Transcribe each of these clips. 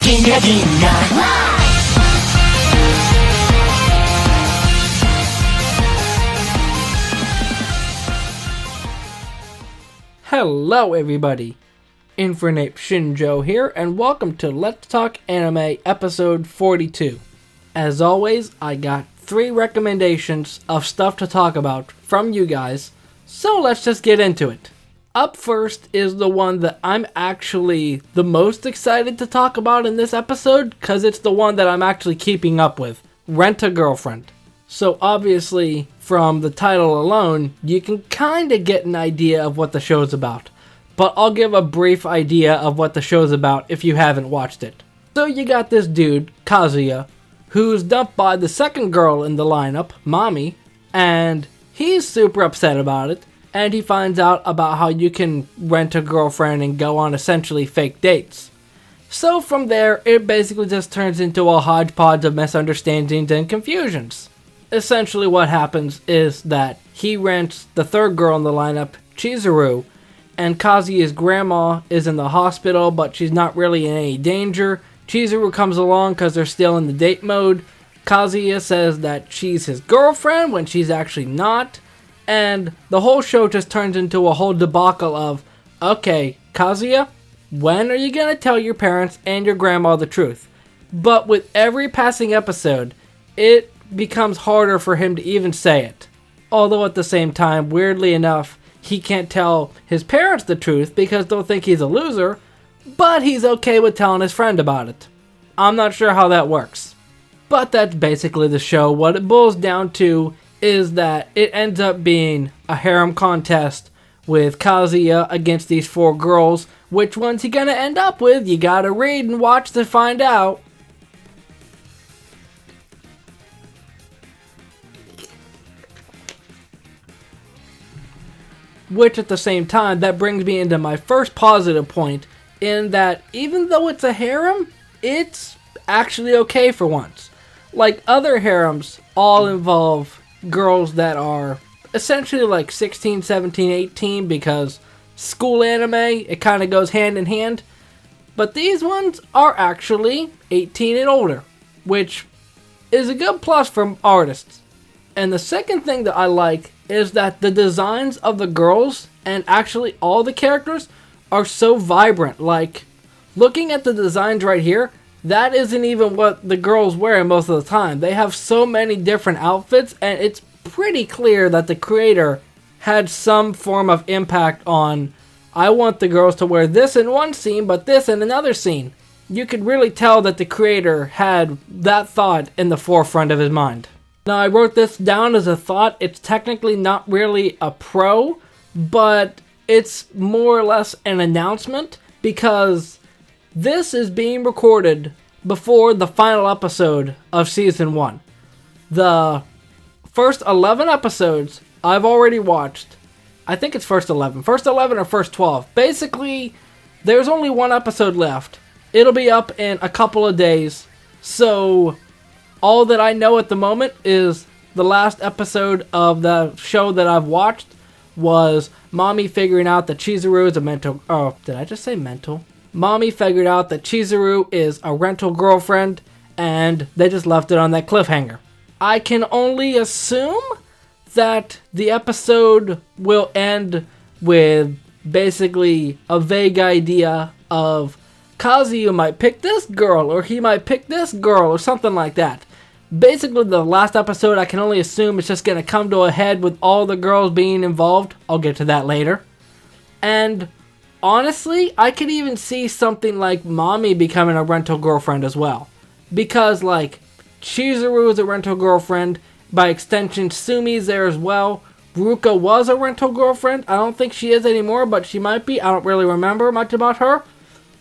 Ginga ginga. Hello everybody, Infernape Shinjo here, and welcome to Let's Talk Anime episode 42. As always, I got 3 recommendations of stuff to talk about from you guys, so let's just get into it. Up first is the one that I'm actually the most excited to talk about in this episode, because it's the one that I'm actually keeping up with, Rent-A-Girlfriend. So obviously, from the title alone, you can kind of get an idea of what the show's about. But I'll give a brief idea of what the show's about if you haven't watched it. So you got this dude, Kazuya, who's dumped by the second girl in the lineup, Mami, and he's super upset about it, and he finds out about how you can rent a girlfriend and go on essentially fake dates. So from there, it basically just turns into a hodgepodge of misunderstandings and confusions. Essentially what happens is that he rents the third girl in the lineup, Chizuru, and Kazuya's grandma is in the hospital, but she's not really in any danger. Chizuru comes along because they're still in the date mode. Kazuya says that she's his girlfriend when she's actually not, and the whole show just turns into a whole debacle of, okay, Kazuya, when are you going to tell your parents and your grandma the truth? But with every passing episode, it becomes harder for him to even say it. Although at the same time, weirdly enough, he can't tell his parents the truth because they'll think he's a loser, but he's okay with telling his friend about it. I'm not sure how that works. But that's basically the show. What it boils down to is that it ends up being a harem contest with Kazuya against these 4 girls. Which one's he gonna end up with? You gotta read and watch to find out. Which at the same time, that brings me into my first positive point, in that even though it's a harem, it's actually okay for once. Like other harems all involve girls that are essentially like 16, 17, 18 because school anime, it kind of goes hand in hand. But these ones are actually 18 and older, which is a good plus for artists. And the second thing that I like is that the designs of the girls and actually all the characters are so vibrant. Like, looking at the designs right here, that isn't even what the girls wear most of the time. They have so many different outfits, and it's pretty clear that the creator had some form of impact on, I want the girls to wear this in one scene, but this in another scene. You could really tell that the creator had that thought in the forefront of his mind. Now, I wrote this down as a thought. It's technically not really a pro, but it's more or less an announcement because this is being recorded before the final episode of Season 1. The first 11 episodes I've already watched. I think it's first 11. First 11 or first 12. Basically, there's only one episode left. It'll be up in a couple of days. So all that I know at the moment is the last episode of the show that I've watched was Mami figuring out that Chizuru is a mental... Oh, did I just say mental? Mami figured out that Chizuru is a rental girlfriend, and they just left it on that cliffhanger. I can only assume that the episode will end with basically a vague idea of Kazuya might pick this girl, or he might pick this girl, or something like that. Basically, the last episode, I can only assume it's just going to come to a head with all the girls being involved. I'll get to that later. And honestly, I could even see something like Mami becoming a rental girlfriend as well. Because, like, Chizuru is a rental girlfriend. By extension, Sumi's there as well. Ruka was a rental girlfriend. I don't think she is anymore, but she might be. I don't really remember much about her.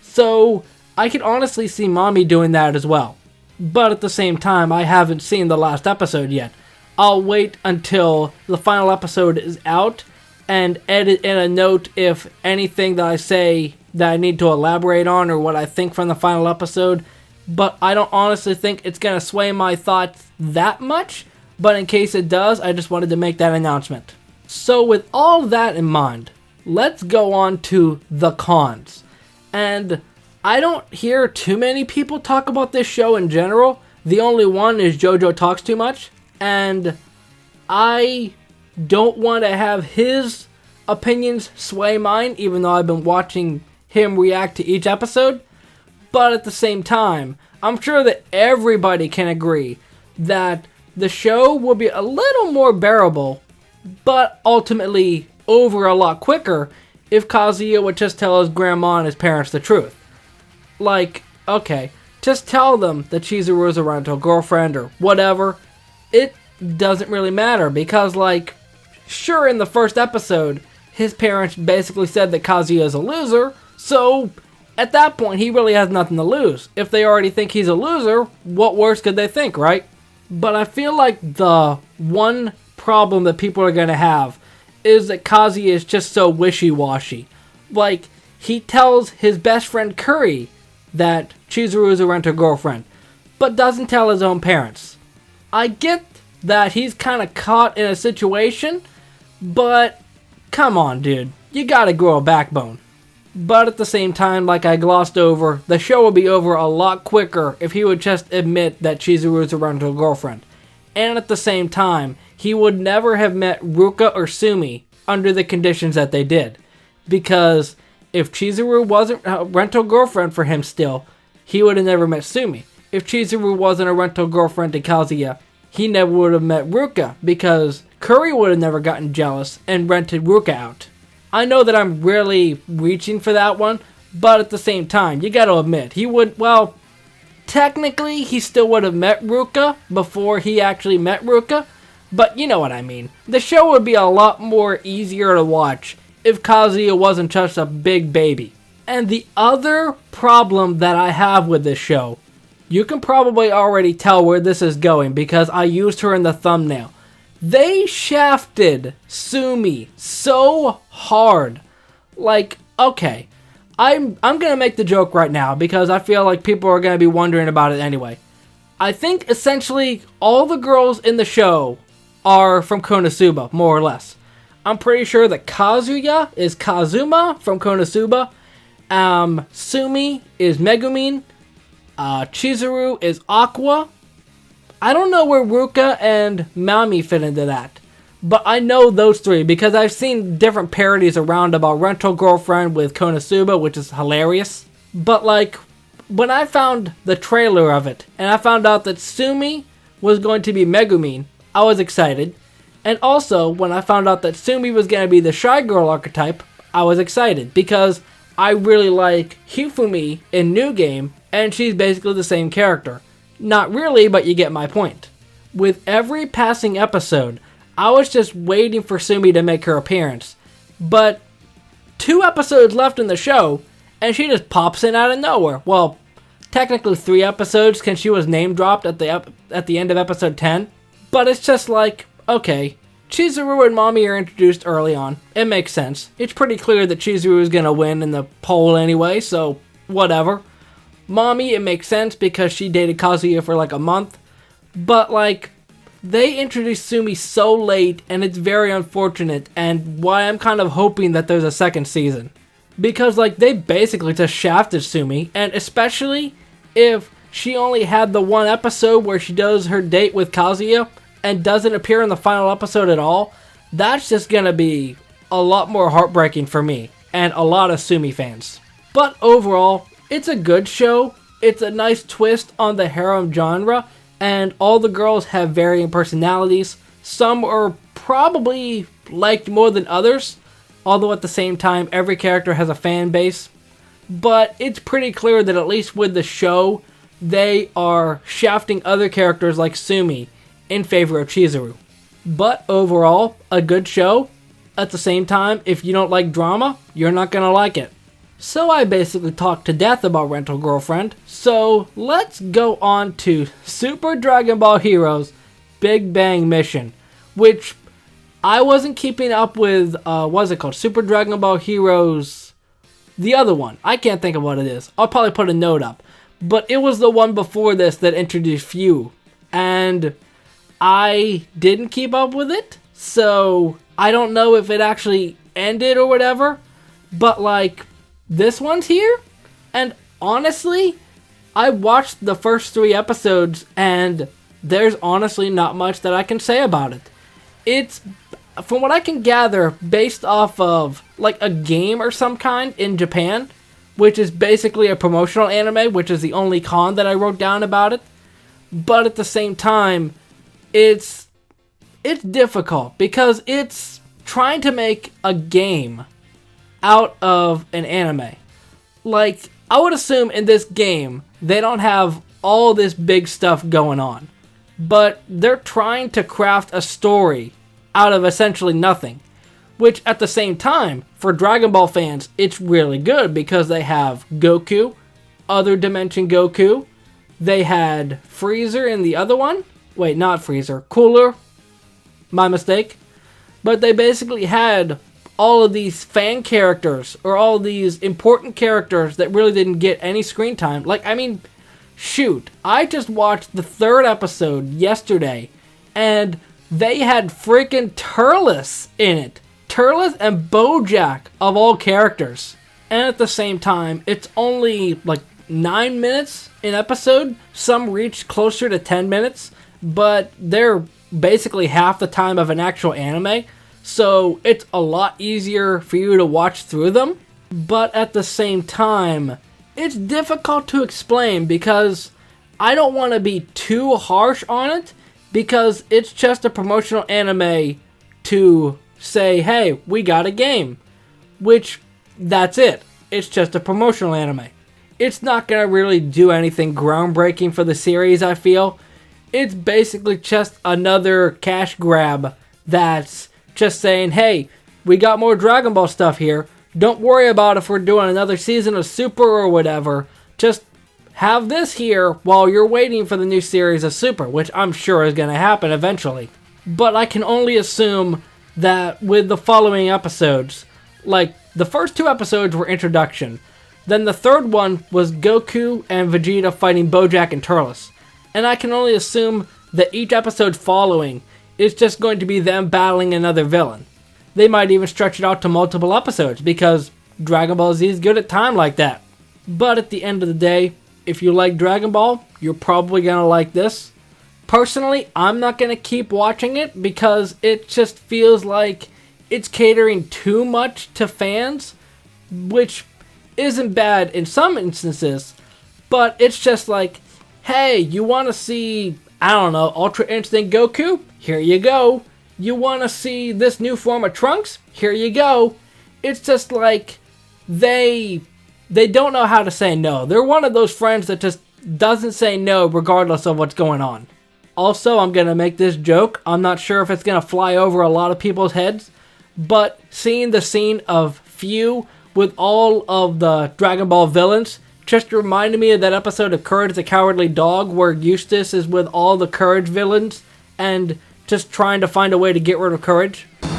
So, I could honestly see Mami doing that as well. But at the same time, I haven't seen the last episode yet. I'll wait until the final episode is out and edit in a note if anything that I say that I need to elaborate on or what I think from the final episode. But I don't honestly think it's going to sway my thoughts that much. But in case it does, I just wanted to make that announcement. So with all that in mind, let's go on to the cons. And I don't hear too many people talk about this show in general. The only one is JoJo Talks Too Much. And I don't want to have his opinions sway mine, even though I've been watching him react to each episode. But at the same time, I'm sure that everybody can agree that the show will be a little more bearable, but ultimately over a lot quicker if Kazuya would just tell his grandma and his parents the truth. Like, okay, just tell them that Chizuru is a rental girlfriend or whatever. It doesn't really matter because, like, sure, in the first episode, his parents basically said that Kazuya is a loser, so at that point, he really has nothing to lose. If they already think he's a loser, what worse could they think, right? But I feel like the one problem that people are going to have is that Kazuya is just so wishy-washy. Like, he tells his best friend Curry that Chizuru is a rental girlfriend, but doesn't tell his own parents. I get that he's kind of caught in a situation, but come on, dude. You gotta grow a backbone. But at the same time, like I glossed over, the show would be over a lot quicker if he would just admit that Chizuru is a rental girlfriend. And at the same time, he would never have met Ruka or Sumi under the conditions that they did. Because if Chizuru wasn't a rental girlfriend for him still, he would have never met Sumi. If Chizuru wasn't a rental girlfriend to Kazuya, he never would have met Ruka, because Curry would have never gotten jealous and rented Ruka out. I know that I'm really reaching for that one, but at the same time, you gotta admit, he would, well, technically, he still would have met Ruka before he actually met Ruka, but you know what I mean. The show would be a lot more easier to watch if Kazuya wasn't just a big baby. And the other problem that I have with this show, you can probably already tell where this is going because I used her in the thumbnail. They shafted Sumi so hard. Like, okay, I'm gonna make the joke right now because I feel like people are gonna be wondering about it anyway. I think essentially all the girls in the show are from Konosuba, more or less. I'm pretty sure that Kazuya is Kazuma from Konosuba. Sumi is Megumin. Chizuru is Aqua. I don't know where Ruka and Mami fit into that. But I know those three because I've seen different parodies around about Rental Girlfriend with Konosuba, which is hilarious. But like, when I found the trailer of it, and I found out that Sumi was going to be Megumin, I was excited. And also, when I found out that Sumi was going to be the Shy Girl archetype, I was excited. Because I really like Hifumi in New Game, and she's basically the same character. Not really, but you get my point. With every passing episode, I was just waiting for Sumi to make her appearance. But 2 episodes left in the show, and she just pops in out of nowhere. Well, technically 3 episodes, because she was name dropped at the end of episode 10. But it's just like, okay, Chizuru and Mami are introduced early on. It makes sense. It's pretty clear that Chizuru is going to win in the poll anyway, so whatever. Mami, it makes sense because she dated Kazuya for like a month. But like, they introduced Sumi so late and it's very unfortunate, and why I'm kind of hoping that there's a second season. Because like, they basically just shafted Sumi, and especially if she only had the 1 episode where she does her date with Kazuya and doesn't appear in the final episode at all, that's just gonna be a lot more heartbreaking for me and a lot of Sumi fans. But overall, it's a good show. It's a nice twist on the harem genre, and all the girls have varying personalities. Some are probably liked more than others, although at the same time, every character has a fan base. But it's pretty clear that at least with the show, they are shafting other characters like Sumi in favor of Chizuru. But overall, a good show. At the same time, if you don't like drama, you're not gonna like it. So I basically talked to death about Rental Girlfriend, so let's go on to Super Dragon Ball Heroes Big Bang Mission, which I wasn't keeping up with, what's it called? Super Dragon Ball Heroes, the other one. I can't think of what it is. I'll probably put a note up. But it was the one before this that introduced Few, and I didn't keep up with it, so I don't know if it actually ended or whatever, but like, this one's here, and honestly, I watched the first 3 episodes, and there's honestly not much that I can say about it. It's, from what I can gather, based off of like a game or some kind in Japan, which is basically a promotional anime, which is the only con that I wrote down about it. But at the same time, it's difficult because it's trying to make a game out of an anime. Like, I would assume in this game, they don't have all this big stuff going on. But they're trying to craft a story out of essentially nothing. Which, at the same time, for Dragon Ball fans, it's really good because they have Goku, Other Dimension Goku. They had Freezer in the other one. Wait, not Freezer. Cooler. My mistake. But they basically had all of these fan characters, or all of these important characters that really didn't get any screen time. Like, I mean, shoot. I just watched the 3rd episode yesterday, and they had freaking Turles in it. Turles and Bojack, of all characters. And at the same time, it's only like 9 minutes an episode. Some reach closer to 10 minutes, but they're basically half the time of an actual anime. So it's a lot easier for you to watch through them. But at the same time, it's difficult to explain because I don't want to be too harsh on it, because it's just a promotional anime to say, hey, we got a game. Which, that's it. It's just a promotional anime. It's not going to really do anything groundbreaking for the series, I feel. It's basically just another cash grab that's just saying, hey, we got more Dragon Ball stuff here. Don't worry about if we're doing another season of Super or whatever. Just have this here while you're waiting for the new series of Super, which I'm sure is going to happen eventually. But I can only assume that with the following episodes, like the first 2 episodes were introduction, then the 3rd one was Goku and Vegeta fighting Bojack and Turles. And I can only assume that each episode following is just going to be them battling another villain. They might even stretch it out to multiple episodes because Dragon Ball Z is good at time like that. But at the end of the day, if you like Dragon Ball, you're probably going to like this. Personally, I'm not going to keep watching it because it just feels like it's catering too much to fans, which isn't bad in some instances, but it's just like, hey, you want to see, I don't know, Ultra Instinct Goku? Here you go. You want to see this new form of Trunks? Here you go. It's just like they don't know how to say no. They're one of those friends that just doesn't say no regardless of what's going on. Also, I'm going to make this joke. I'm not sure if it's going to fly over a lot of people's heads, but seeing the scene of Few with all of the Dragon Ball villains just reminded me of that episode of Courage the Cowardly Dog where Eustace is with all the Courage villains and just trying to find a way to get rid of Courage. Well,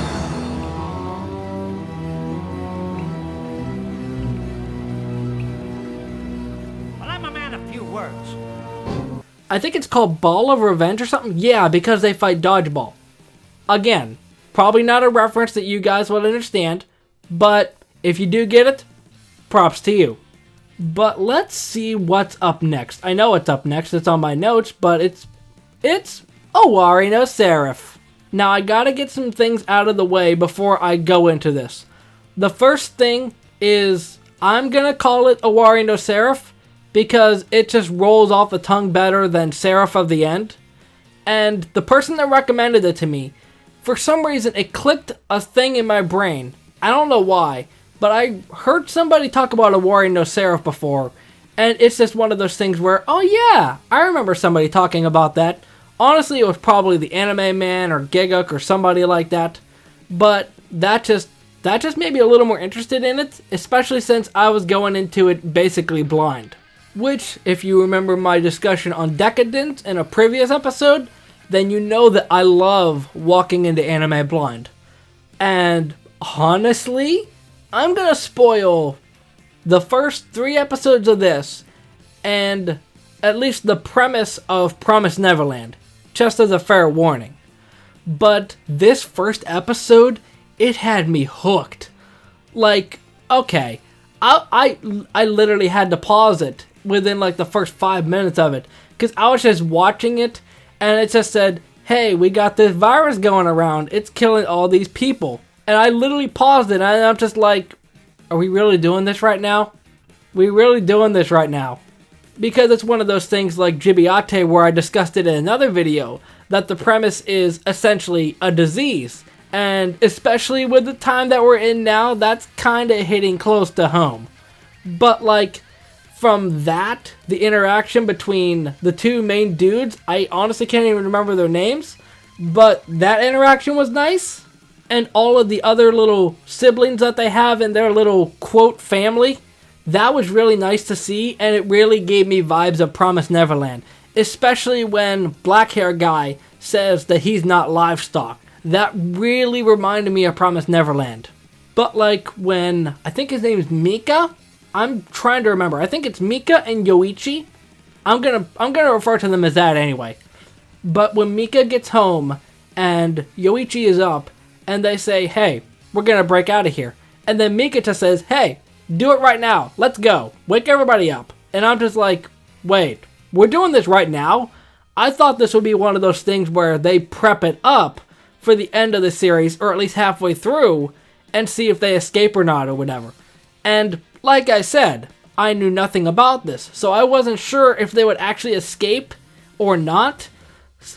I'm a man of few words. I think it's called Ball of Revenge or something. Yeah, because they fight dodgeball. Again, probably not a reference that you guys will understand, but if you do get it, props to you. But let's see what's up next. I know what's up next. It's on my notes, but it's Owari no Seraph. Now, I gotta get some things out of the way before I go into this. The first thing is I'm gonna call it Owari no Seraph because it just rolls off the tongue better than Seraph of the End. And the person that recommended it to me, for some reason, it clicked a thing in my brain. I don't know why, but I heard somebody talk about Owari no Seraph before, and it's just one of those things where, oh yeah, I remember somebody talking about that. Honestly, it was probably the Anime Man or Giguk or somebody like that, but that just made me a little more interested in it, especially since I was going into it basically blind. Which, if you remember my discussion on Decadence in a previous episode, then you know that I love walking into anime blind. And honestly, I'm gonna spoil the first 3 episodes of this, and at least the premise of Promised Neverland, just as a fair warning. But this first episode, it had me hooked. Like, okay, I literally had to pause it within like the first 5 minutes of it, because I was just watching it and it just said, hey, we got this virus going around, it's killing all these people. And I literally paused it and I'm just like, are we really doing this right now? We really doing this right now? Because it's one of those things like Gibiate, where I discussed it in another video, that the premise is essentially a disease. And especially with the time that we're in now, that's kind of hitting close to home. But like, from that, the interaction between the two main dudes, I honestly can't even remember their names, but that interaction was nice. And all of the other little siblings that they have in their little, quote, family, that was really nice to see, and it really gave me vibes of Promised Neverland. Especially when black hair guy says that he's not livestock. That really reminded me of Promised Neverland. But like when, I think his name is Mika? I'm trying to remember. I think it's Mika and Yoichi. I'm gonna refer to them as that anyway. But when Mika gets home and Yoichi is up and they say, hey, we're gonna break out of here. And then Mika just says, hey, do it right now. Let's go. Wake everybody up. And I'm just like, wait, we're doing this right now? I thought this would be one of those things where they prep it up for the end of the series, or at least halfway through, and see if they escape or not, or whatever. And like I said, I knew nothing about this, so I wasn't sure if they would actually escape or not.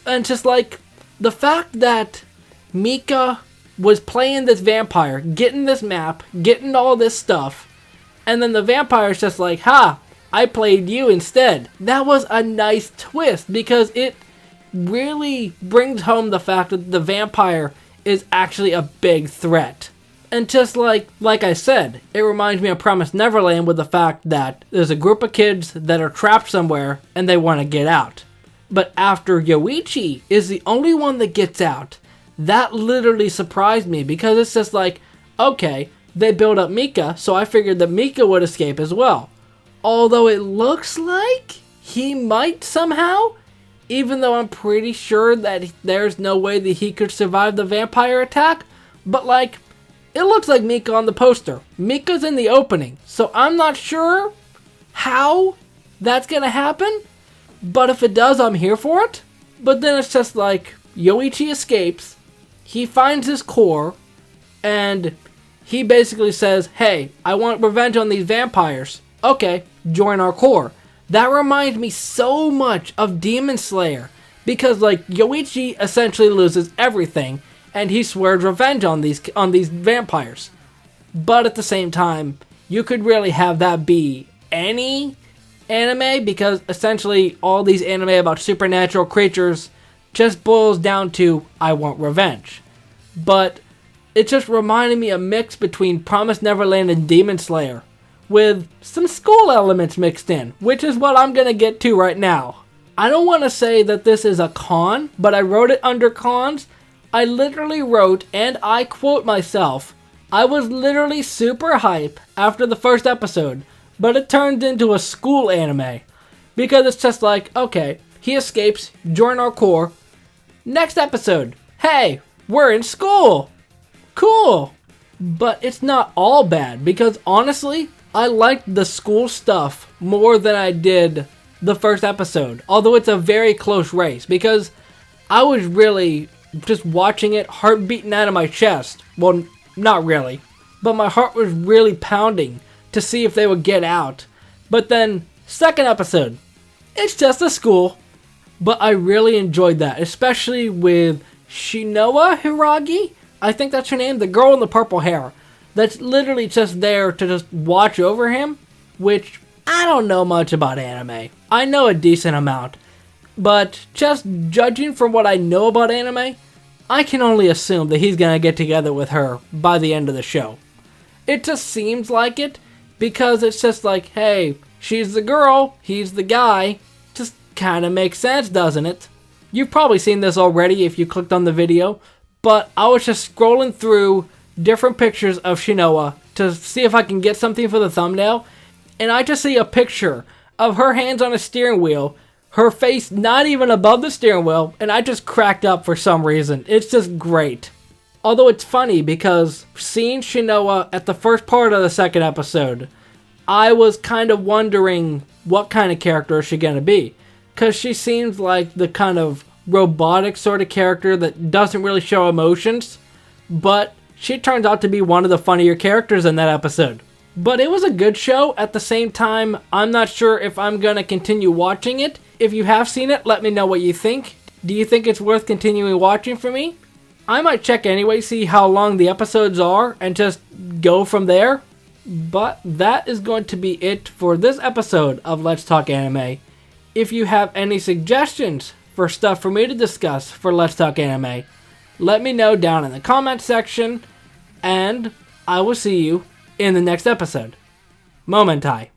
And just like, the fact that Mika was playing this vampire, getting this map, getting all this stuff, and then the vampire's just like, ha, I played you instead. That was a nice twist, because it really brings home the fact that the vampire is actually a big threat. And just like I said, it reminds me of Promised Neverland with the fact that there's a group of kids that are trapped somewhere and they want to get out. But after Yoichi is the only one that gets out, that literally surprised me, because it's just like, okay, they build up Mika, so I figured that Mika would escape as well. Although it looks like he might somehow, even though I'm pretty sure that there's no way that he could survive the vampire attack. But like, it looks like Mika on the poster. Mika's in the opening, so I'm not sure how that's gonna happen. But if it does, I'm here for it. But then it's just like, Yoichi escapes, he finds his core, and he basically says, hey, I want revenge on these vampires. Okay, join our core. That reminds me so much of Demon Slayer, because like Yoichi essentially loses everything and he swears revenge on these vampires. But at the same time, you could really have that be any anime, because essentially all these anime about supernatural creatures just boils down to I want revenge. But it just reminded me a mix between Promised Neverland and Demon Slayer, with some school elements mixed in, which is what I'm gonna get to right now. I don't want to say that this is a con, but I wrote it under cons. I literally wrote, and I quote myself, I was literally super hype after the first episode, but it turned into a school anime. Because it's just like, okay, he escapes, join our core. Next episode, hey, we're in school. Cool. But it's not all bad, because honestly, I liked the school stuff more than I did the first episode. Although it's a very close race, because I was really just watching it, heart beating out of my chest. Well, not really, but my heart was really pounding to see if they would get out. But then, second episode, it's just a school. But I really enjoyed that, especially with Shinoa Hiragi. I think that's her name, the girl in the purple hair. That's literally just there to just watch over him, which I don't know much about anime. I know a decent amount, but just judging from what I know about anime, I can only assume that he's gonna get together with her by the end of the show. It just seems like it, because it's just like, hey, she's the girl, he's the guy. Just kinda makes sense, doesn't it? You've probably seen this already if you clicked on the video, but I was just scrolling through different pictures of Shinoa to see if I can get something for the thumbnail, and I just see a picture of her hands on a steering wheel, her face not even above the steering wheel, and I just cracked up for some reason. It's just great. Although it's funny, because seeing Shinoa at the first part of the second episode, I was kind of wondering what kind of character is she going to be. Because she seems like the kind of robotic sort of character that doesn't really show emotions. But she turns out to be one of the funnier characters in that episode. But it was a good show. At the same time, I'm not sure if I'm going to continue watching it. If you have seen it, let me know what you think. Do you think it's worth continuing watching for me? I might check anyway, see how long the episodes are, and just go from there. But that is going to be it for this episode of Let's Talk Anime. If you have any suggestions for stuff for me to discuss for Let's Talk Anime, let me know down in the comment section, and I will see you in the next episode. Momentai.